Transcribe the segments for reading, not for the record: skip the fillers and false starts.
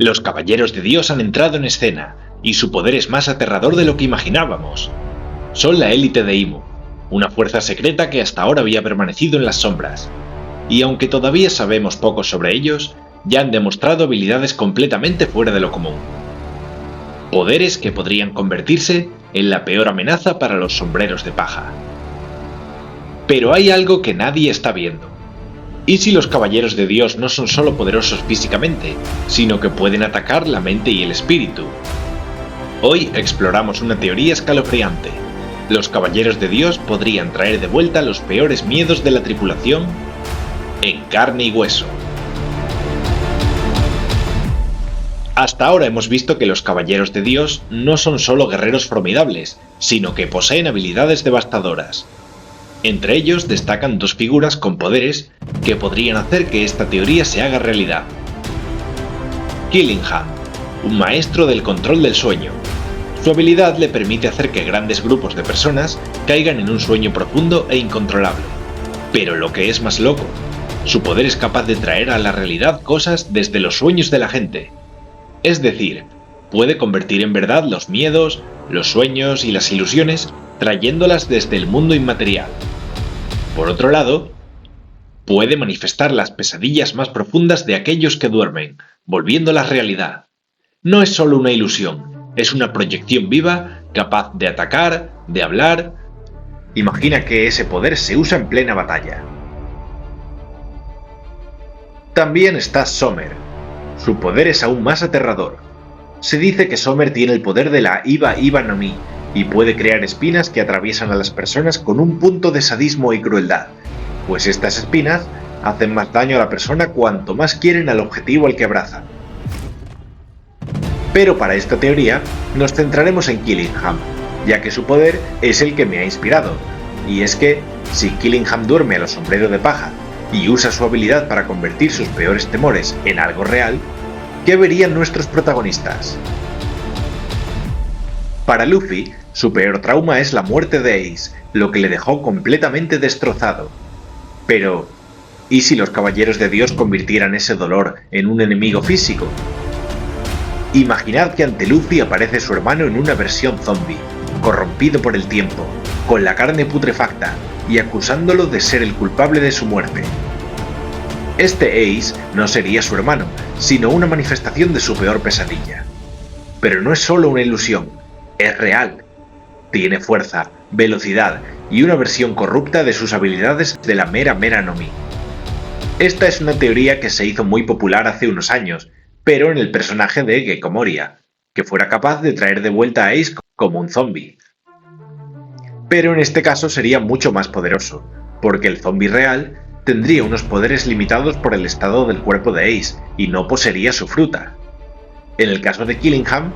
Los Caballeros de Dios han entrado en escena, y su poder es más aterrador de lo que imaginábamos. Son la élite de Imu, una fuerza secreta que hasta ahora había permanecido en las sombras. Y aunque todavía sabemos poco sobre ellos, ya han demostrado habilidades completamente fuera de lo común. Poderes que podrían convertirse en la peor amenaza para los sombreros de paja. Pero hay algo que nadie está viendo. ¿Y si los Caballeros de Dios no son solo poderosos físicamente, sino que pueden atacar la mente y el espíritu? Hoy exploramos una teoría escalofriante. Los Caballeros de Dios podrían traer de vuelta los peores miedos de la tripulación en carne y hueso. Hasta ahora hemos visto que los Caballeros de Dios no son solo guerreros formidables, sino que poseen habilidades devastadoras. Entre ellos destacan dos figuras con poderes que podrían hacer que esta teoría se haga realidad. Killingham, un maestro del control del sueño. Su habilidad le permite hacer que grandes grupos de personas caigan en un sueño profundo e incontrolable. Pero lo que es más loco, su poder es capaz de traer a la realidad cosas desde los sueños de la gente. Es decir, puede convertir en verdad los miedos, los sueños y las ilusiones, trayéndolas desde el mundo inmaterial. Por otro lado, puede manifestar las pesadillas más profundas de aquellos que duermen, volviéndolas realidad. No es solo una ilusión, es una proyección viva, capaz de atacar, de hablar. Imagina que ese poder se usa en plena batalla. También está Sommer. Su poder es aún más aterrador. Se dice que Sommer tiene el poder de la Iba Iba no Mi, y puede crear espinas que atraviesan a las personas con un punto de sadismo y crueldad, pues estas espinas hacen más daño a la persona cuanto más quieren al objetivo al que abrazan. Pero para esta teoría nos centraremos en Killingham, ya que su poder es el que me ha inspirado, y es que si Killingham duerme a los sombreros de paja y usa su habilidad para convertir sus peores temores en algo real, ¿qué verían nuestros protagonistas? Para Luffy, su peor trauma es la muerte de Ace, lo que le dejó completamente destrozado. Pero, ¿y si los Caballeros de Dios convirtieran ese dolor en un enemigo físico? Imaginad que ante Luffy aparece su hermano en una versión zombie, corrompido por el tiempo, con la carne putrefacta, y acusándolo de ser el culpable de su muerte. Este Ace no sería su hermano, sino una manifestación de su peor pesadilla. Pero no es solo una ilusión, es real. Tiene fuerza, velocidad y una versión corrupta de sus habilidades de la Mera Mera no Mi. Esta es una teoría que se hizo muy popular hace unos años, pero en el personaje de Gekko Moria, que fuera capaz de traer de vuelta a Ace como un zombie. Pero en este caso sería mucho más poderoso, porque el zombie real tendría unos poderes limitados por el estado del cuerpo de Ace y no poseería su fruta. En el caso de Killingham,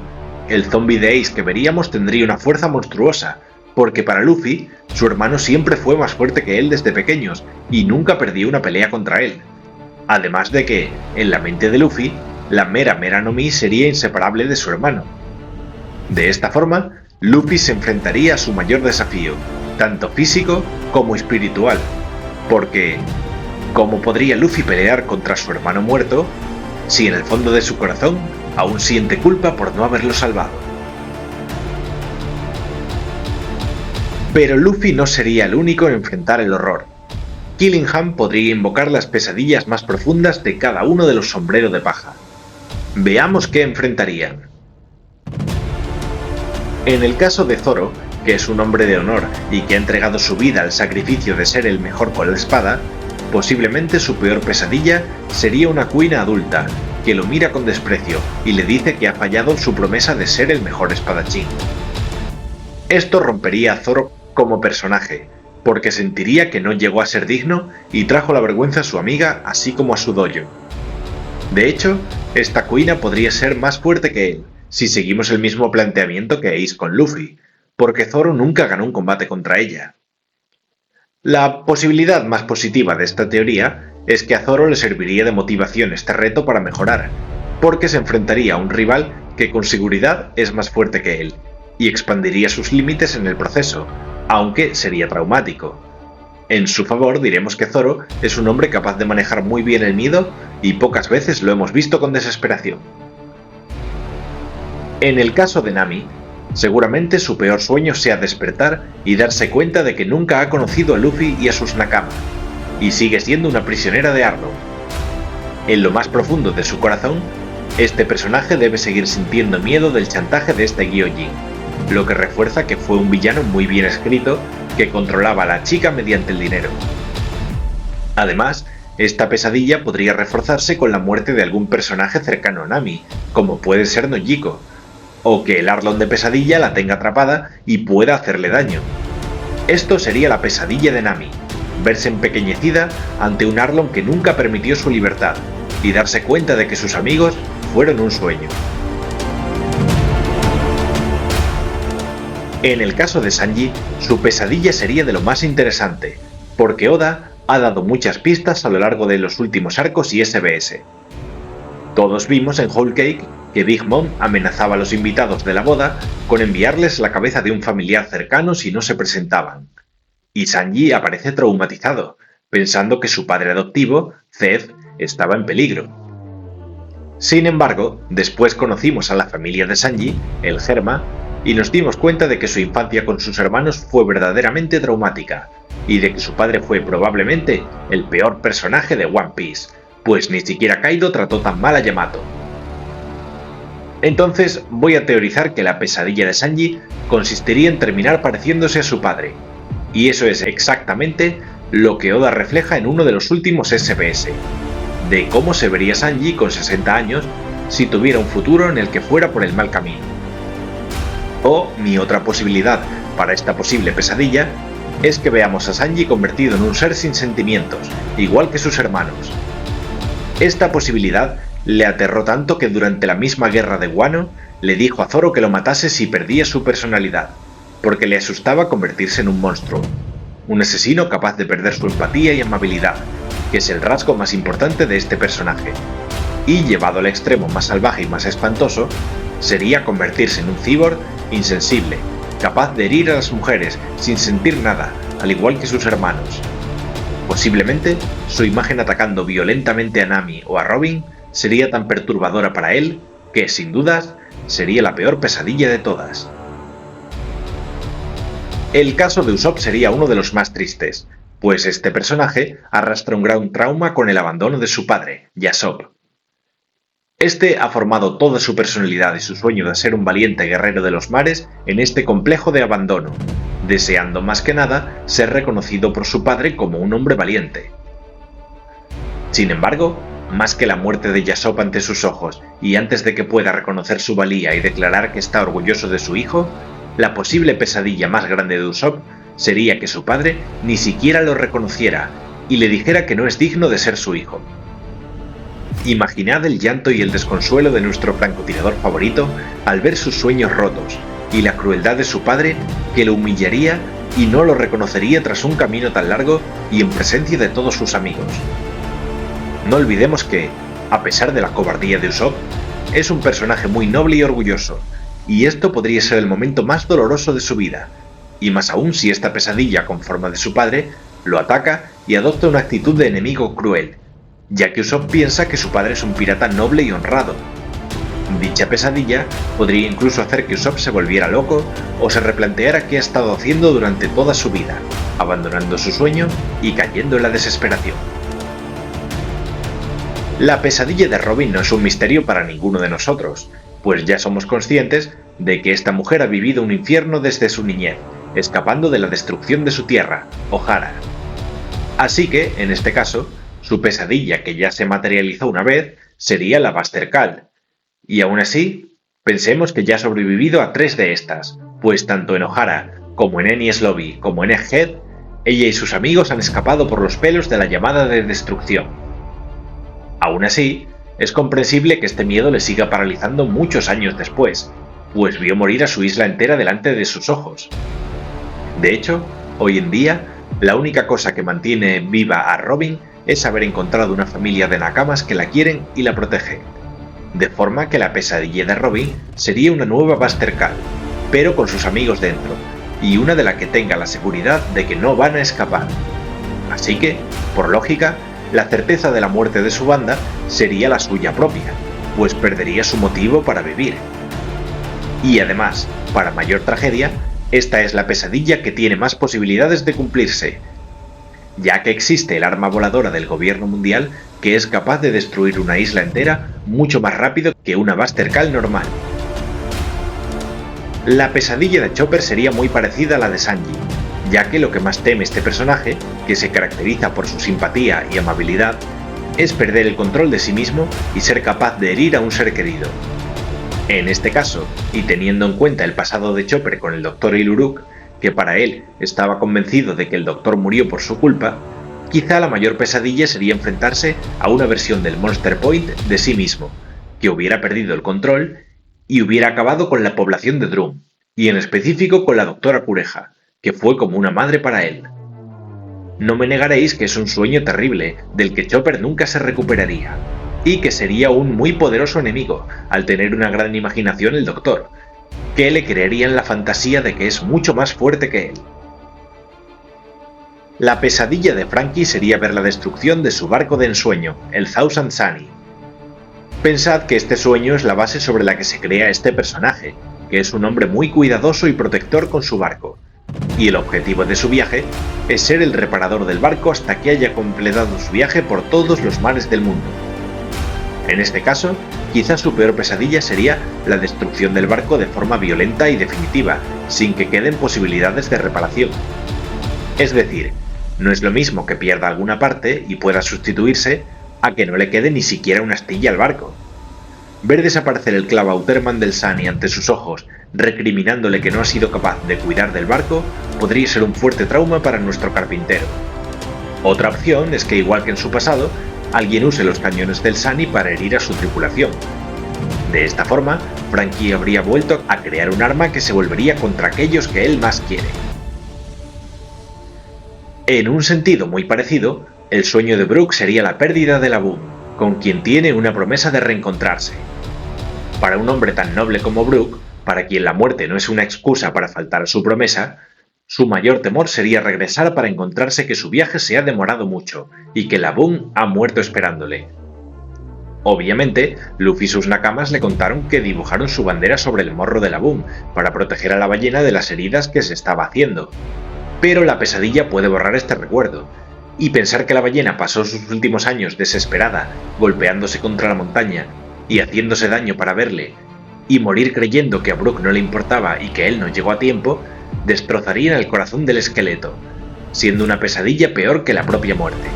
el zombie de Ace que veríamos tendría una fuerza monstruosa, porque para Luffy, su hermano siempre fue más fuerte que él desde pequeños y nunca perdió una pelea contra él. Además de que, en la mente de Luffy, la Mera Mera no Mi sería inseparable de su hermano. De esta forma, Luffy se enfrentaría a su mayor desafío, tanto físico como espiritual, porque ¿cómo podría Luffy pelear contra su hermano muerto si en el fondo de su corazón aún siente culpa por no haberlo salvado? Pero Luffy no sería el único en enfrentar el horror. Killingham podría invocar las pesadillas más profundas de cada uno de los sombreros de paja. Veamos qué enfrentarían. En el caso de Zoro, que es un hombre de honor y que ha entregado su vida al sacrificio de ser el mejor con la espada, posiblemente su peor pesadilla sería una cuina adulta, que lo mira con desprecio y le dice que ha fallado su promesa de ser el mejor espadachín. Esto rompería a Zoro como personaje, porque sentiría que no llegó a ser digno y trajo la vergüenza a su amiga así como a su dojo. De hecho, esta cuina podría ser más fuerte que él, si seguimos el mismo planteamiento que Ace con Luffy, porque Zoro nunca ganó un combate contra ella. La posibilidad más positiva de esta teoría es que a Zoro le serviría de motivación este reto para mejorar, porque se enfrentaría a un rival que con seguridad es más fuerte que él, y expandiría sus límites en el proceso, aunque sería traumático. En su favor diremos que Zoro es un hombre capaz de manejar muy bien el miedo y pocas veces lo hemos visto con desesperación. En el caso de Nami, seguramente su peor sueño sea despertar y darse cuenta de que nunca ha conocido a Luffy y a sus Nakama, y sigue siendo una prisionera de Arlong. En lo más profundo de su corazón, este personaje debe seguir sintiendo miedo del chantaje de este Gyojin, lo que refuerza que fue un villano muy bien escrito que controlaba a la chica mediante el dinero. Además, esta pesadilla podría reforzarse con la muerte de algún personaje cercano a Nami, como puede ser Nojiko, o que el Arlong de pesadilla la tenga atrapada y pueda hacerle daño. Esto sería la pesadilla de Nami, verse empequeñecida ante un Arlong que nunca permitió su libertad, y darse cuenta de que sus amigos fueron un sueño. En el caso de Sanji, su pesadilla sería de lo más interesante, porque Oda ha dado muchas pistas a lo largo de los últimos arcos y SBS. Todos vimos en Whole Cake que Big Mom amenazaba a los invitados de la boda con enviarles la cabeza de un familiar cercano si no se presentaban. Y Sanji aparece traumatizado, pensando que su padre adoptivo, Zed, estaba en peligro. Sin embargo, después conocimos a la familia de Sanji, el Germa, y nos dimos cuenta de que su infancia con sus hermanos fue verdaderamente traumática, y de que su padre fue probablemente el peor personaje de One Piece, pues ni siquiera Kaido trató tan mal a Yamato. Entonces voy a teorizar que la pesadilla de Sanji consistiría en terminar pareciéndose a su padre, y eso es exactamente lo que Oda refleja en uno de los últimos SBS, de cómo se vería Sanji con 60 años si tuviera un futuro en el que fuera por el mal camino. O mi otra posibilidad para esta posible pesadilla es que veamos a Sanji convertido en un ser sin sentimientos, igual que sus hermanos. Esta posibilidad le aterró tanto que durante la misma guerra de Wano le dijo a Zoro que lo matase si perdía su personalidad, porque le asustaba convertirse en un monstruo, un asesino capaz de perder su empatía y amabilidad, que es el rasgo más importante de este personaje, y llevado al extremo más salvaje y más espantoso, sería convertirse en un cyborg insensible, capaz de herir a las mujeres sin sentir nada, al igual que sus hermanos. Posiblemente, su imagen atacando violentamente a Nami o a Robin sería tan perturbadora para él que, sin dudas, sería la peor pesadilla de todas. El caso de Usopp sería uno de los más tristes, pues este personaje arrastra un gran trauma con el abandono de su padre, Yasopp. Este ha formado toda su personalidad y su sueño de ser un valiente guerrero de los mares en este complejo de abandono, deseando más que nada ser reconocido por su padre como un hombre valiente. Sin embargo, más que la muerte de Yasopp ante sus ojos y antes de que pueda reconocer su valía y declarar que está orgulloso de su hijo, la posible pesadilla más grande de Usopp sería que su padre ni siquiera lo reconociera y le dijera que no es digno de ser su hijo. Imaginad el llanto y el desconsuelo de nuestro francotirador favorito al ver sus sueños rotos, y la crueldad de su padre que lo humillaría y no lo reconocería tras un camino tan largo y en presencia de todos sus amigos. No olvidemos que, a pesar de la cobardía de Usopp, es un personaje muy noble y orgulloso, y esto podría ser el momento más doloroso de su vida, y más aún si esta pesadilla con forma de su padre lo ataca y adopta una actitud de enemigo cruel, ya que Usopp piensa que su padre es un pirata noble y honrado. Dicha pesadilla podría incluso hacer que Usopp se volviera loco o se replanteara qué ha estado haciendo durante toda su vida, abandonando su sueño y cayendo en la desesperación. La pesadilla de Robin no es un misterio para ninguno de nosotros, pues ya somos conscientes de que esta mujer ha vivido un infierno desde su niñez, escapando de la destrucción de su tierra, Ohara. Así que, en este caso, su pesadilla, que ya se materializó una vez, sería la Buster Call. Y aún así, pensemos que ya ha sobrevivido a 3 de estas, pues tanto en Ohara, como en Enies Lobby, como en Egghead, ella y sus amigos han escapado por los pelos de la llamada de destrucción. Aún así, es comprensible que este miedo le siga paralizando muchos años después, pues vio morir a su isla entera delante de sus ojos. De hecho, hoy en día, la única cosa que mantiene viva a Robin es haber encontrado una familia de nakamas que la quieren y la protegen. De forma que la pesadilla de Robin sería una nueva Buster Call, pero con sus amigos dentro, y una de la que tenga la seguridad de que no van a escapar. Así que, por lógica, la certeza de la muerte de su banda sería la suya propia, pues perdería su motivo para vivir. Y además, para mayor tragedia, esta es la pesadilla que tiene más posibilidades de cumplirse, ya que existe el arma voladora del gobierno mundial que es capaz de destruir una isla entera mucho más rápido que una Buster Call normal. La pesadilla de Chopper sería muy parecida a la de Sanji, ya que lo que más teme este personaje, que se caracteriza por su simpatía y amabilidad, es perder el control de sí mismo y ser capaz de herir a un ser querido. En este caso, y teniendo en cuenta el pasado de Chopper con el Dr. Iluruk, que para él estaba convencido de que el Doctor murió por su culpa, quizá la mayor pesadilla sería enfrentarse a una versión del Monster Point de sí mismo, que hubiera perdido el control y hubiera acabado con la población de Drum, y en específico con la Doctora Kureha, que fue como una madre para él. No me negaréis que es un sueño terrible, del que Chopper nunca se recuperaría, y que sería un muy poderoso enemigo, al tener una gran imaginación el Doctor, que le creería en la fantasía de que es mucho más fuerte que él. La pesadilla de Franky sería ver la destrucción de su barco de ensueño, el Thousand Sunny. Pensad que este sueño es la base sobre la que se crea este personaje, que es un hombre muy cuidadoso y protector con su barco, y el objetivo de su viaje es ser el reparador del barco hasta que haya completado su viaje por todos los mares del mundo. En este caso, quizás su peor pesadilla sería la destrucción del barco de forma violenta y definitiva, sin que queden posibilidades de reparación. Es decir, no es lo mismo que pierda alguna parte y pueda sustituirse a que no le quede ni siquiera una astilla al barco. Ver desaparecer el Klabautermann del Sunny ante sus ojos, recriminándole que no ha sido capaz de cuidar del barco, podría ser un fuerte trauma para nuestro carpintero. Otra opción es que, igual que en su pasado, alguien use los cañones del Sunny para herir a su tripulación. De esta forma, Franky habría vuelto a crear un arma que se volvería contra aquellos que él más quiere. En un sentido muy parecido, el sueño de Brook sería la pérdida de la Boom, con quien tiene una promesa de reencontrarse. Para un hombre tan noble como Brook, para quien la muerte no es una excusa para faltar a su promesa, su mayor temor sería regresar para encontrarse que su viaje se ha demorado mucho y que la Boom ha muerto esperándole. Obviamente, Luffy y sus nakamas le contaron que dibujaron su bandera sobre el morro de la Boom para proteger a la ballena de las heridas que se estaba haciendo. Pero la pesadilla puede borrar este recuerdo, y pensar que la ballena pasó sus últimos años desesperada, golpeándose contra la montaña y haciéndose daño para verle, y morir creyendo que a Brook no le importaba y que él no llegó a tiempo, destrozaría el corazón del esqueleto, siendo una pesadilla peor que la propia muerte.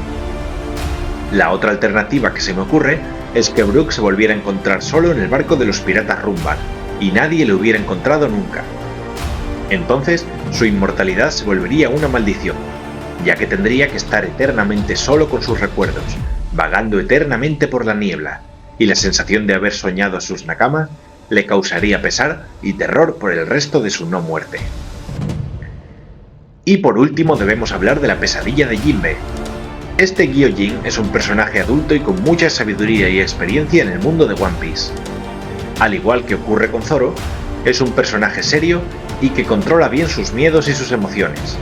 La otra alternativa que se me ocurre es que Brook se volviera a encontrar solo en el barco de los piratas Rumbar, y nadie le hubiera encontrado nunca. Entonces, su inmortalidad se volvería una maldición, ya que tendría que estar eternamente solo con sus recuerdos, vagando eternamente por la niebla, y la sensación de haber soñado a sus nakamas le causaría pesar y terror por el resto de su no muerte. Y por último debemos hablar de la pesadilla de Jinbe. Este Gyojin es un personaje adulto y con mucha sabiduría y experiencia en el mundo de One Piece. Al igual que ocurre con Zoro, es un personaje serio y que controla bien sus miedos y sus emociones.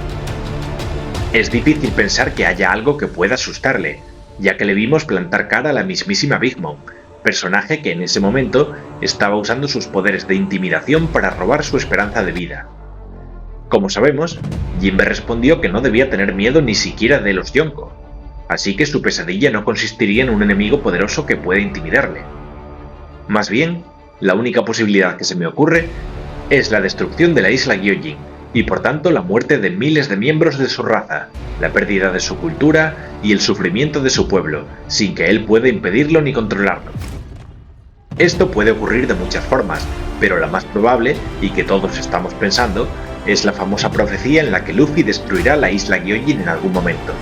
Es difícil pensar que haya algo que pueda asustarle, ya que le vimos plantar cara a la mismísima Big Mom, personaje que en ese momento estaba usando sus poderes de intimidación para robar su esperanza de vida. Como sabemos, Jinbe respondió que no debía tener miedo ni siquiera de los Yonko, así que su pesadilla no consistiría en un enemigo poderoso que pueda intimidarle. Más bien, la única posibilidad que se me ocurre es la destrucción de la isla Gyojin, y por tanto la muerte de miles de miembros de su raza, la pérdida de su cultura y el sufrimiento de su pueblo, sin que él pueda impedirlo ni controlarlo. Esto puede ocurrir de muchas formas, pero la más probable, y que todos estamos pensando, es la famosa profecía en la que Luffy destruirá la isla Gyojin en algún momento.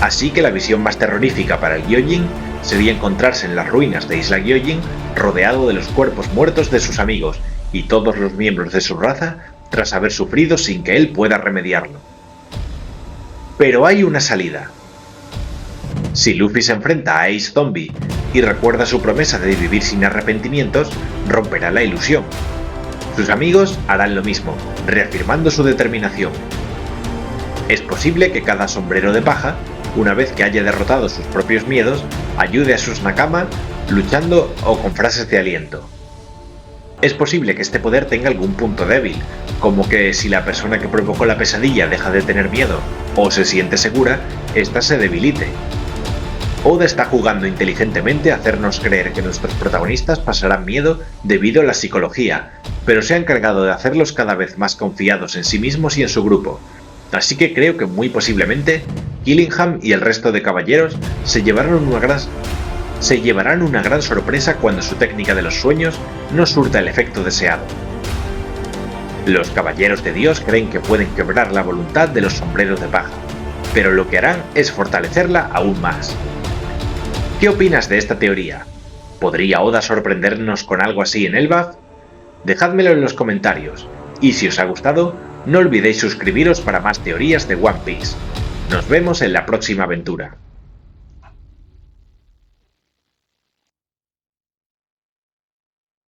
Así que la visión más terrorífica para el Gyojin sería encontrarse en las ruinas de Isla Gyojin rodeado de los cuerpos muertos de sus amigos y todos los miembros de su raza tras haber sufrido sin que él pueda remediarlo. Pero hay una salida. Si Luffy se enfrenta a Ace Zombie y recuerda su promesa de vivir sin arrepentimientos, romperá la ilusión. Sus amigos harán lo mismo, reafirmando su determinación. Es posible que cada sombrero de paja, una vez que haya derrotado sus propios miedos, ayude a sus nakama luchando o con frases de aliento. Es posible que este poder tenga algún punto débil, como que si la persona que provocó la pesadilla deja de tener miedo o se siente segura, ésta se debilite. Oda está jugando inteligentemente a hacernos creer que nuestros protagonistas pasarán miedo debido a la psicología, pero se ha encargado de hacerlos cada vez más confiados en sí mismos y en su grupo. Así que creo que muy posiblemente Killingham y el resto de caballeros se llevarán una gran sorpresa cuando su técnica de los sueños no surta el efecto deseado. Los caballeros de Dios creen que pueden quebrar la voluntad de los sombreros de paja, pero lo que harán es fortalecerla aún más. ¿Qué opinas de esta teoría? ¿Podría Oda sorprendernos con algo así en Elbaf? Dejádmelo en los comentarios, y si os ha gustado, no olvidéis suscribiros para más teorías de One Piece. Nos vemos en la próxima aventura.